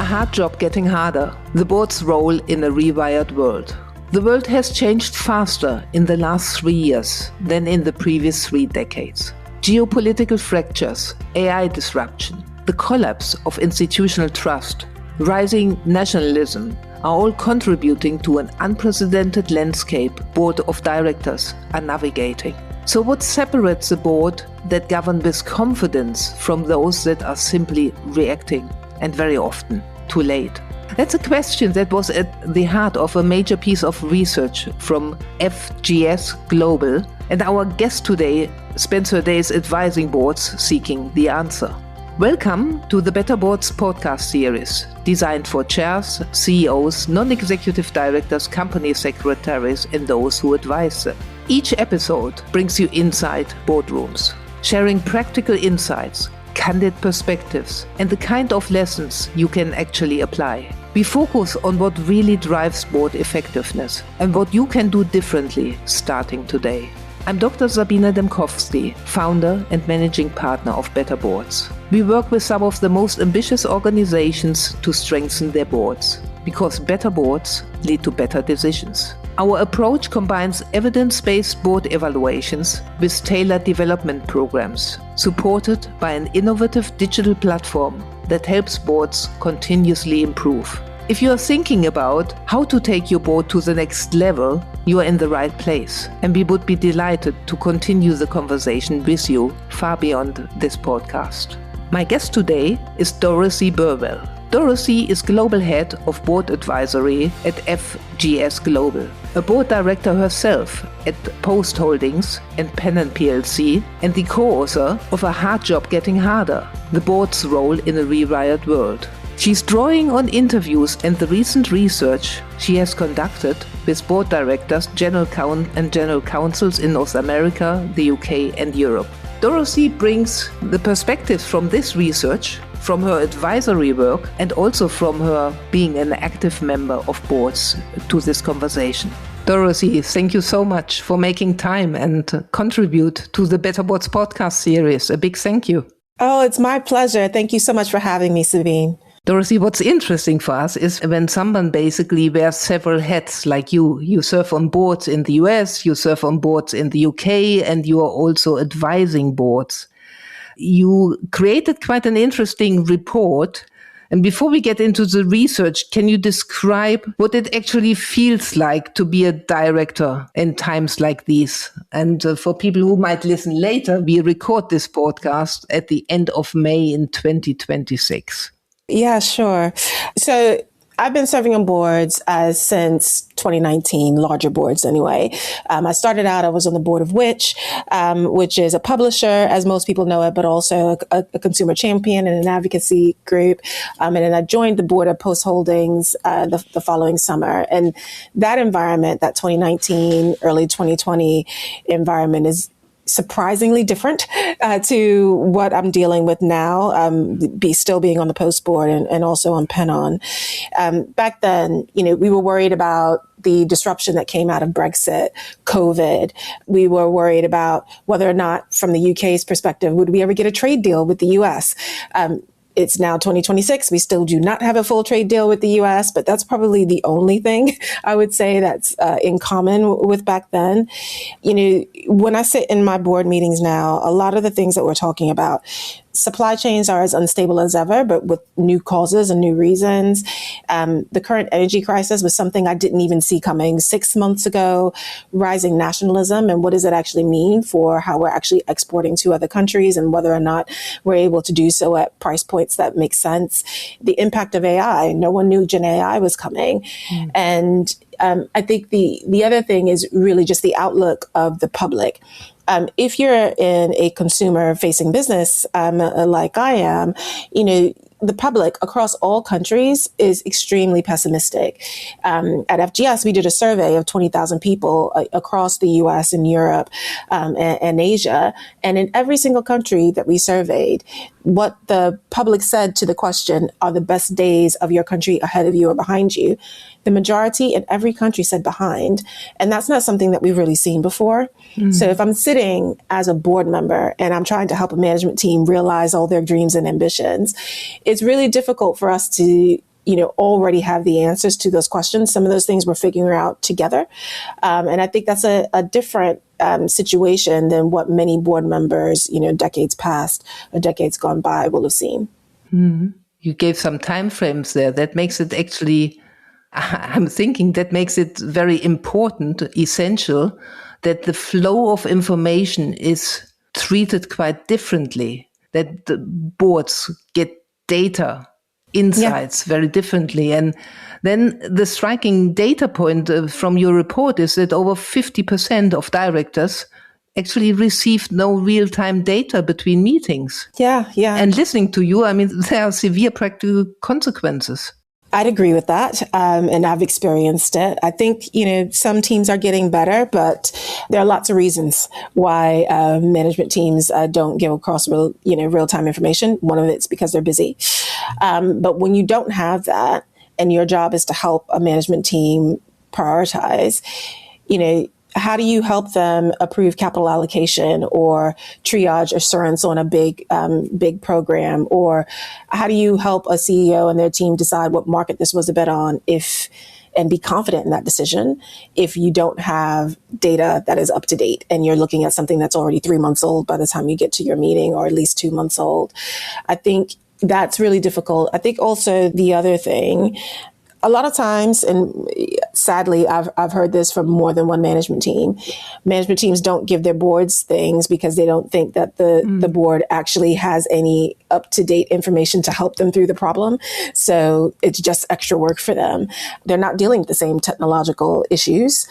A hard job getting harder. The board's role in a rewired world. The world has changed faster in the last 3 years than in the previous 3 decades. Geopolitical fractures, AI disruption, the collapse of institutional trust, rising nationalism are all contributing to an unprecedented landscape board of directors are navigating. So what separates the board that govern with confidence from those that are simply reacting, and very often too late? That's a question that was at the heart of a major piece of research from FGS Global, and our guest today spends her days advising boards seeking the answer. Welcome to the Better Boards podcast series, designed for chairs, CEOs, non-executive directors, company secretaries, and those who advise them. Each episode brings you inside boardrooms, sharing practical insights, candid perspectives, and the kind of lessons you can actually apply. We focus on what really drives board effectiveness and what you can do differently starting today. I'm Dr. Sabine Dembkowski, founder and managing partner of Better Boards. We work with some of the most ambitious organizations to strengthen their boards, because better boards lead to better decisions. Our approach combines evidence-based board evaluations with tailored development programs, supported by an innovative digital platform that helps boards continuously improve. If you are thinking about how to take your board to the next level, you are in the right place, and we would be delighted to continue the conversation with you far beyond this podcast. My guest today is Dorothy Burwell. Dorothy is Global Head of Board Advisory at FGS Global, a board director herself at Post Holdings and Pennon plc, and the co-author of A Hard Job Getting Harder, the board's role in a rewired world. She's drawing on interviews and the recent research she has conducted with board directors, General Counsels in North America, the UK and Europe. Dorothy brings the perspectives from this research, from her advisory work, and also from her being an active member of boards to this conversation. Dorothy, thank you so much for making time and contribute to the Better Boards podcast series. A big thank you. Oh, it's my pleasure. Thank you so much for having me, Sabine. Dorothy, what's interesting for us is when someone basically wears several hats like you. You serve on boards in the US, you serve on boards in the UK, and you are also advising boards. You created quite an interesting report. And before we get into the research, can you describe what it actually feels like to be a director in times like these? And for people who might listen later, we record this podcast at the end of May in 2026. Yeah, sure. So I've been serving on boards since 2019, larger boards anyway. I started out, I was on the board of which is a publisher, as most people know it, but also a consumer champion and an advocacy group. And then I joined the board of Post Holdings the following summer. And that environment, that 2019, early 2020 environment is surprisingly different to what I'm dealing with now, still being on the Post board and also on Pennon. Back then, we were worried about the disruption that came out of Brexit, COVID. We were worried about whether or not, from the UK's perspective, would we ever get a trade deal with the US? It's now 2026. We still do not have a full trade deal with the US, but that's probably the only thing I would say that's in common with back then. When I sit in my board meetings now, a lot of the things that we're talking about, supply chains are as unstable as ever, but with new causes and new reasons. The current energy crisis was something I didn't even see coming 6 months ago. Rising nationalism, and what does it actually mean for how we're actually exporting to other countries and whether or not we're able to do so at price points that make sense. The impact of AI. No one knew Gen AI was coming. And I think the other thing is really just the outlook of the public. If you're in a consumer-facing business like I am, the public across all countries is extremely pessimistic. At FGS, we did a survey of 20,000 people across the US and Europe and Asia. And in every single country that we surveyed, what the public said to the question, are the best days of your country ahead of you or behind you? The majority in every country said behind. And that's not something that we've really seen before. So if I'm sitting as a board member and I'm trying to help a management team realize all their dreams and ambitions, it's really difficult for us to already have the answers to those questions. Some of those things we're figuring out together. And I think that's a different situation than what many board members, decades past or decades gone by will have seen. Mm-hmm. You gave some time frames there. That makes it actually, I'm thinking that makes it very important, essential, that the flow of information is treated quite differently, that the boards get data, insights very differently. And then the striking data point from your report is that over 50% of directors actually received no real-time data between meetings. Yeah. And listening to you, there are severe practical consequences. I'd agree with that. And I've experienced it. I think, some teams are getting better, but there are lots of reasons why management teams don't give across real-time information. One of it's because they're busy. But when you don't have that and your job is to help a management team prioritize, how do you help them approve capital allocation or triage assurance on a big program? Or how do you help a CEO and their team decide what market this was a bet on and be confident in that decision if you don't have data that is up to date and you're looking at something that's already 3 months old by the time you get to your meeting, or at least 2 months old? I think that's really difficult. I think also the other thing, a lot of times, and sadly, I've heard this from more than one management team. Management teams don't give their boards things because they don't think that the board actually has any up-to-date information to help them through the problem. So it's just extra work for them. They're not dealing with the same technological issues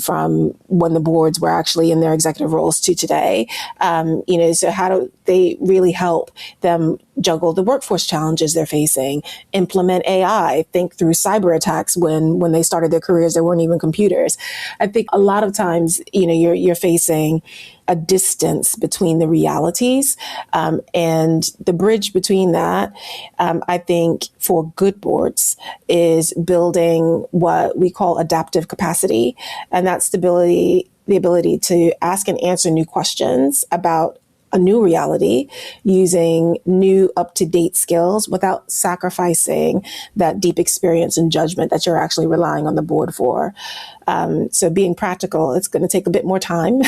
from when the boards were actually in their executive roles to today. So how do they really help them juggle the workforce challenges they're facing, implement AI, think through cyber attacks when they started their careers, there weren't even computers. I think a lot of times, you're facing a distance between the realities and the bridge between that. I think for good boards is building what we call adaptive capacity, and that's the ability to ask and answer new questions about a new reality using new up-to-date skills without sacrificing that deep experience and judgment that you're actually relying on the board for. So being practical, it's going to take a bit more time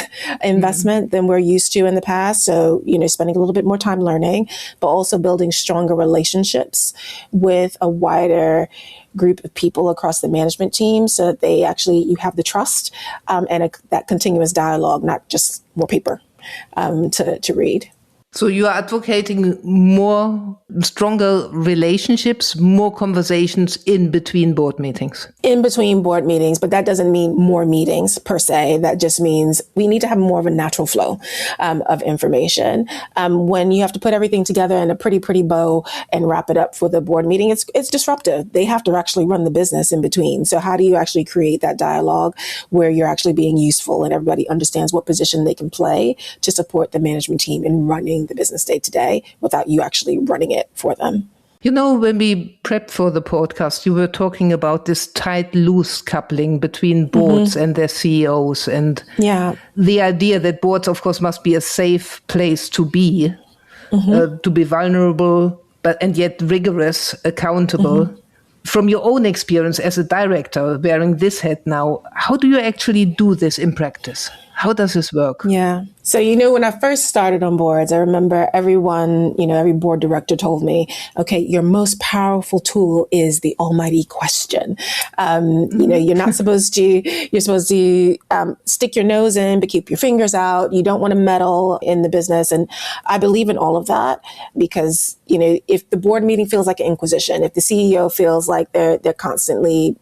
investment than we're used to in the past. So, spending a little bit more time learning, but also building stronger relationships with a wider group of people across the management team so that you have the trust and that continuous dialogue, not just more paper to read. So you are advocating more stronger relationships, more conversations in between board meetings. In between board meetings, but that doesn't mean more meetings per se. That just means we need to have more of a natural flow of information. When you have to put everything together in a pretty bow and wrap it up for the board meeting, it's disruptive. They have to actually run the business in between. So how do you actually create that dialogue where you're actually being useful and everybody understands what position they can play to support the management team in running the business day to day without you actually running it for them? When we prepped for the podcast, you were talking about this tight-loose coupling between boards and their CEOs, and the idea that boards, of course, must be a safe place to be vulnerable, and yet rigorous, accountable. From your own experience as a director wearing this hat now, how do you actually do this in practice? How does this work? Yeah. So, when I first started on boards, I remember everyone, every board director told me, okay, your most powerful tool is the almighty question. You're not supposed to, stick your nose in, but keep your fingers out. You don't want to meddle in the business. And I believe in all of that because, if the board meeting feels like an inquisition, if the CEO feels like they're constantly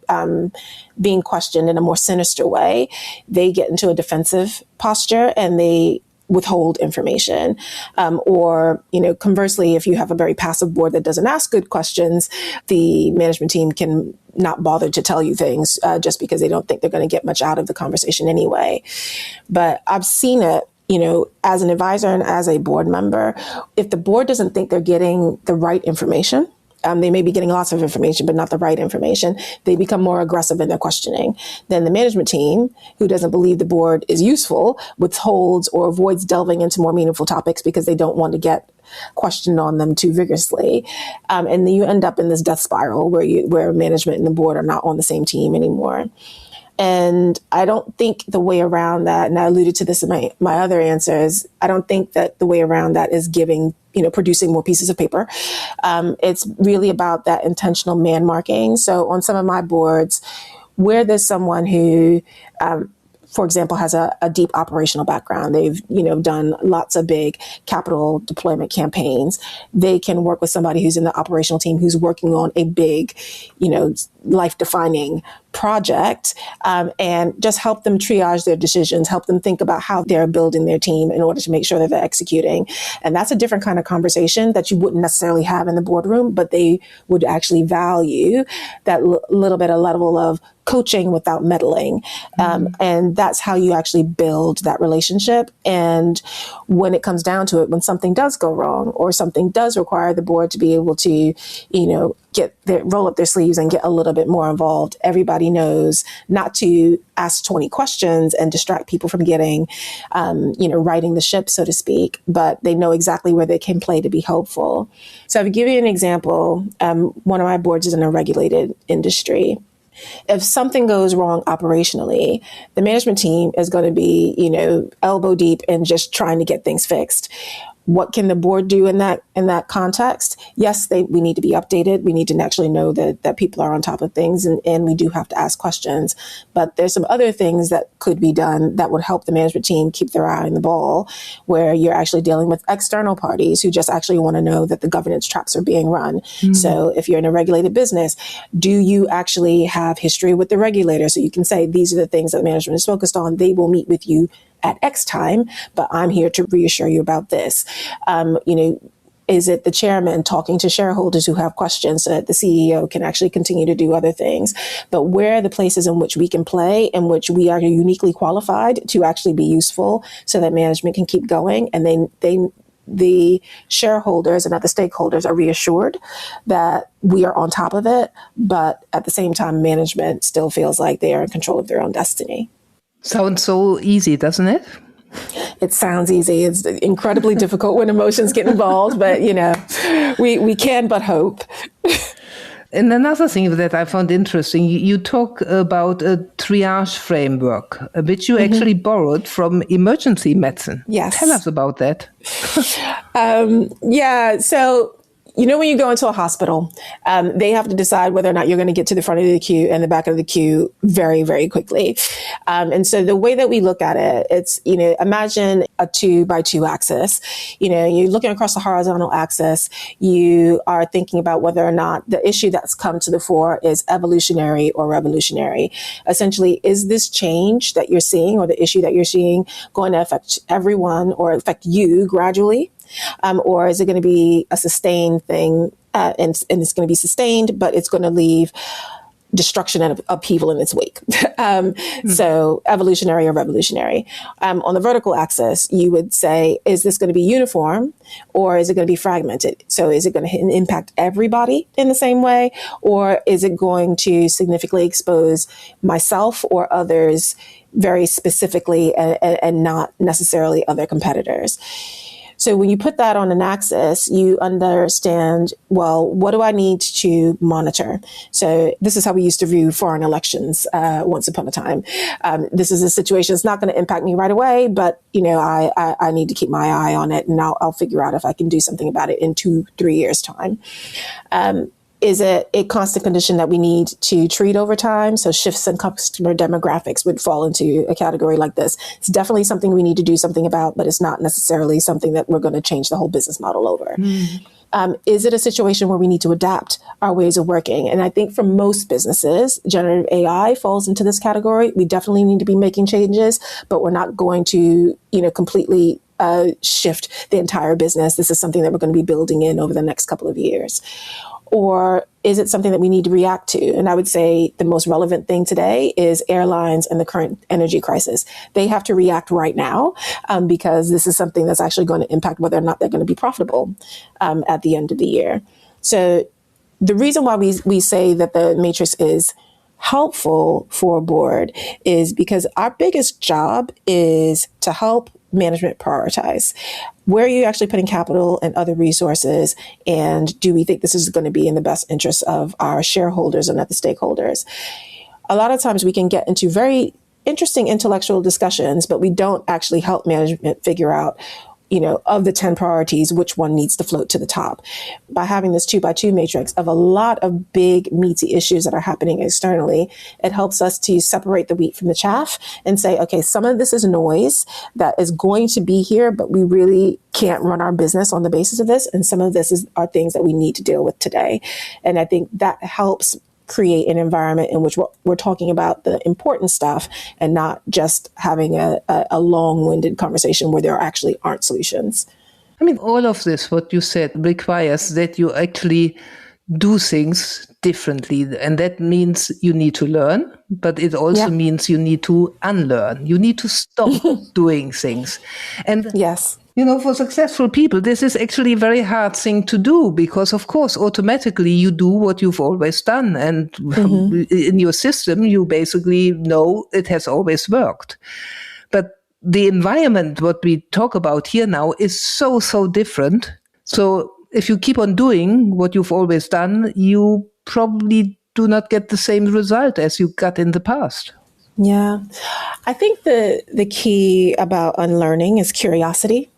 being questioned in a more sinister way, they get into a defensive posture and they withhold information. Or conversely, if you have a very passive board that doesn't ask good questions, the management team can not bother to tell you things just because they don't think they're going to get much out of the conversation anyway. But I've seen it, as an advisor and as a board member, if the board doesn't think they're getting the right information They may be getting lots of information, but not the right information. They become more aggressive in their questioning. Then the management team, who doesn't believe the board is useful, withholds or avoids delving into more meaningful topics because they don't want to get questioned on them too vigorously. And then you end up in this death spiral where management and the board are not on the same team anymore. And I don't think the way around that, and I alluded to this in my other answers, I don't think that the way around that is producing more pieces of paper. It's really about that intentional man marking. So on some of my boards, where there's someone who, for example, has a deep operational background, they've, done lots of big capital deployment campaigns, they can work with somebody who's in the operational team who's working on a big, life-defining project, and just help them triage their decisions, help them think about how they're building their team in order to make sure that they're executing. And that's a different kind of conversation that you wouldn't necessarily have in the boardroom, but they would actually value that little bit of level of coaching without meddling. And that's how you actually build that relationship. And when it comes down to it, when something does go wrong or something does require the board to be able to, roll up their sleeves and get a little bit more involved, everybody knows not to ask 20 questions and distract people from getting, righting the ship, so to speak, but they know exactly where they can play to be helpful. So I'll give you an example. One of my boards is in a regulated industry. If something goes wrong operationally, the management team is going to be, elbow deep in just trying to get things fixed. What can the board do in that context? Yes, we need to be updated. We need to actually know that people are on top of things, and we do have to ask questions. But there's some other things that could be done that would help the management team keep their eye on the ball, where you're actually dealing with external parties who just actually want to know that the governance traps are being run. Mm-hmm. So if you're in a regulated business, do you actually have history with the regulator? So you can say, these are the things that management is focused on. They will meet with you at X time, but I'm here to reassure you about this. Is it the chairman talking to shareholders who have questions so that the CEO can actually continue to do other things? But where are the places in which we can play, in which we are uniquely qualified to actually be useful so that management can keep going, and the shareholders and other stakeholders are reassured that we are on top of it, but at the same time, management still feels like they are in control of their own destiny. Sounds so easy, doesn't it? It sounds easy. It's incredibly difficult when emotions get involved, but we can but hope. And another thing that I found interesting, you talk about a triage framework, which you actually borrowed from emergency medicine. Yes. Tell us about that. So when you go into a hospital, they have to decide whether or not you're going to get to the front of the queue and the back of the queue very, very quickly. And so the way that we look at it, it's, imagine a 2x2 axis. You're looking across the horizontal axis. You are thinking about whether or not the issue that's come to the fore is evolutionary or revolutionary. Essentially, is this change that you're seeing or the issue that you're seeing going to affect everyone or affect you gradually? Or is it going to be a sustained thing, and it's going to be sustained, but it's going to leave destruction and upheaval in its wake? So evolutionary or revolutionary. On the vertical axis, you would say, is this going to be uniform or is it going to be fragmented? So is it going to impact everybody in the same way, or is it going to significantly expose myself or others very specifically and not necessarily other competitors? So when you put that on an axis, you understand, well, what do I need to monitor? So this is how we used to view foreign elections once upon a time. This is a situation that's not going to impact me right away, but I need to keep my eye on it, and I'll figure out if I can do something about it in 2-3 years' time. Is it a constant condition that we need to treat over time? So shifts in customer demographics would fall into a category like this. It's definitely something we need to do something about, but it's not necessarily something that we're going to change the whole business model over. Is it a situation where we need to adapt our ways of working? And I think for most businesses, generative AI falls into this category. We definitely need to be making changes, but we're not going to, completely shift the entire business. This is something that we're going to be building in over the next couple of years. Or is it something that we need to react to? And I would say the most relevant thing today is airlines and the current energy crisis. They have to react right now because this is something that's actually going to impact whether or not they're going to be profitable at the end of the year. So the reason why we say that the matrix is helpful for a board is because our biggest job is to help management prioritize. Where are you actually putting capital and other resources? And do we think this is going to be in the best interest of our shareholders and other stakeholders? A lot of times we can get into very interesting intellectual discussions, but we don't actually help management figure out, of the 10 priorities, which one needs to float to the top. By having this 2x2 matrix of a lot of big meaty issues that are happening externally, it helps us to separate the wheat from the chaff and say, okay, some of this is noise that is going to be here, but we really can't run our business on the basis of this. And some of this are things that we need to deal with today. And I think that helps create an environment in which we're talking about the important stuff and not just having a long-winded conversation where there actually aren't solutions. I mean, all of this, what you said, requires that you actually do things differently. And that means you need to learn, but it also means you need to unlearn. You need to stop doing things. And yes. For successful people, this is actually a very hard thing to do because, of course, automatically you do what you've always done. And in your system, you basically know it has always worked. But the environment, what we talk about here now, is so, so different. So if you keep on doing what you've always done, you probably do not get the same result as you got in the past. Yeah. I think the key about unlearning is curiosity.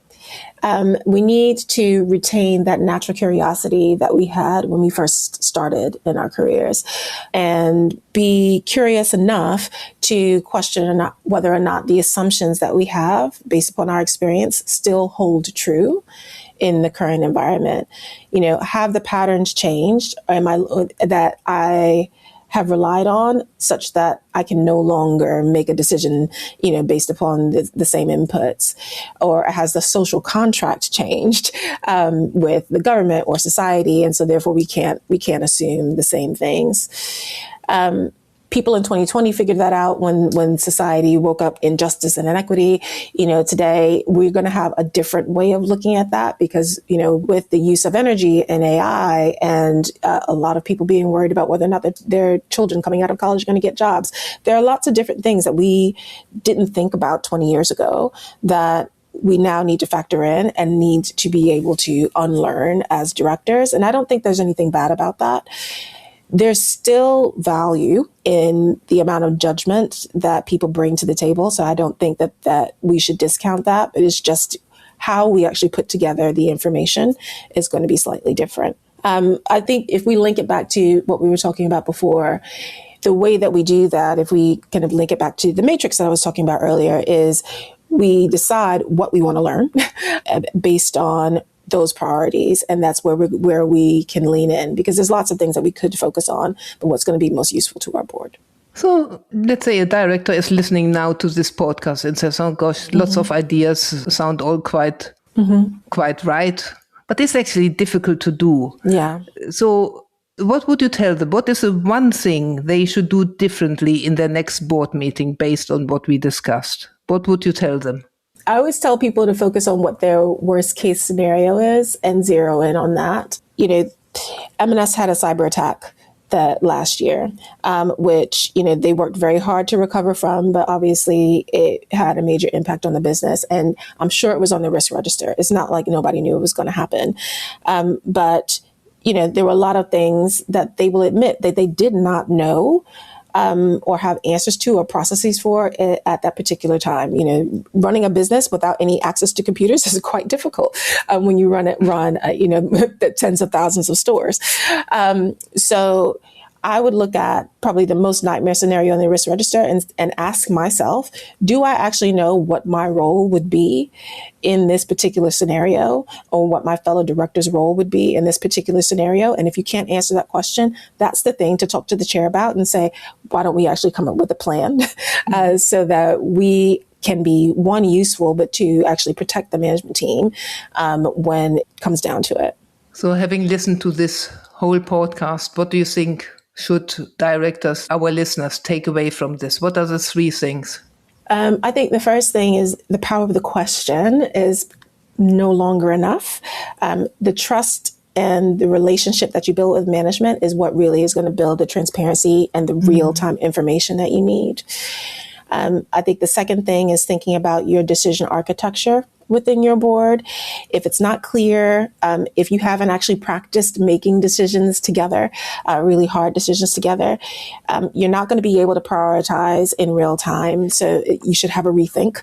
We need to retain that natural curiosity that we had when we first started in our careers and be curious enough to question whether or not the assumptions that we have based upon our experience still hold true in the current environment. Have the patterns changed? That I have relied on such that I can no longer make a decision, based upon the same inputs? Or has the social contract changed with the government or society? And so therefore we can't assume the same things. People in 2020 figured that out when society woke up injustice and inequity. Today we're going to have a different way of looking at that because, with the use of energy and AI and a lot of people being worried about whether or not their children coming out of college are going to get jobs. There are lots of different things that we didn't think about 20 years ago that we now need to factor in and need to be able to unlearn as directors. And I don't think there's anything bad about that. There's still value in the amount of judgment that people bring to the table. So I don't think that we should discount that, but it's just how we actually put together the information is going to be slightly different. I think if we link it back to what we were talking about before, the way that we do that, if we kind of link it back to the matrix that I was talking about earlier, is we decide what we want to learn based on those priorities. And that's where we can lean in because there's lots of things that we could focus on, but what's going to be most useful to our board. So let's say a director is listening now to this podcast and says, oh gosh, lots of ideas sound all quite right, but it's actually difficult to do. Yeah. So what would you tell them? What is the one thing they should do differently in their next board meeting based on what we discussed? What would you tell them? I always tell people to focus on what their worst case scenario is and zero in on that. M&S had a cyber attack that last year, which, they worked very hard to recover from, but obviously it had a major impact on the business. And I'm sure it was on the risk register. It's not like nobody knew it was going to happen. But, there were a lot of things that they will admit that they did not know or have answers to or processes for at that particular time. Running a business without any access to computers is quite difficult when you run the tens of thousands of stores. So I would look at probably the most nightmare scenario on the risk register and ask myself, do I actually know what my role would be in this particular scenario or what my fellow director's role would be in this particular scenario? And if you can't answer that question, that's the thing to talk to the chair about and say, why don't we actually come up with a plan so that we can be, one, useful, but two, actually protect the management team when it comes down to it. So having listened to this whole podcast, what do you think should directors, our listeners, take away from this? What are the three things? I think the first thing is the power of the question is no longer enough. The trust and the relationship that you build with management is what really is going to build the transparency and the real-time information that you need. I think the second thing is thinking about your decision architecture within your board. If it's not clear, if you haven't actually practiced making decisions together, really hard decisions together, you're not going to be able to prioritize in real time. So you should have a rethink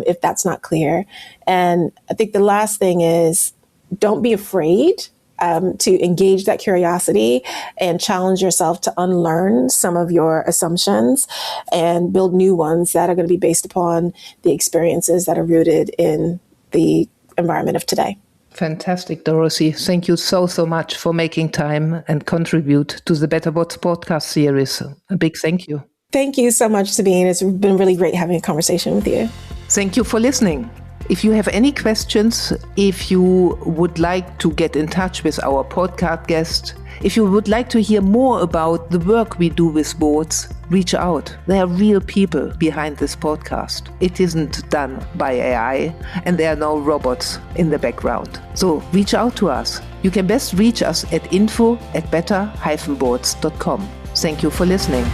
if that's not clear. And I think the last thing is don't be afraid to engage that curiosity and challenge yourself to unlearn some of your assumptions and build new ones that are going to be based upon the experiences that are rooted in the environment of today. Fantastic, Dorothy. Thank you so much for making time and contribute to the Better Bots podcast series. A big thank you. Thank you so much, Sabine. It's been really great having a conversation with you. Thank you for listening. If you have any questions, if you would like to get in touch with our podcast guest, if you would like to hear more about the work we do with boards, reach out. There are real people behind this podcast. It isn't done by AI, and there are no robots in the background. So reach out to us. You can best reach us at info@better-boards.com. Thank you for listening.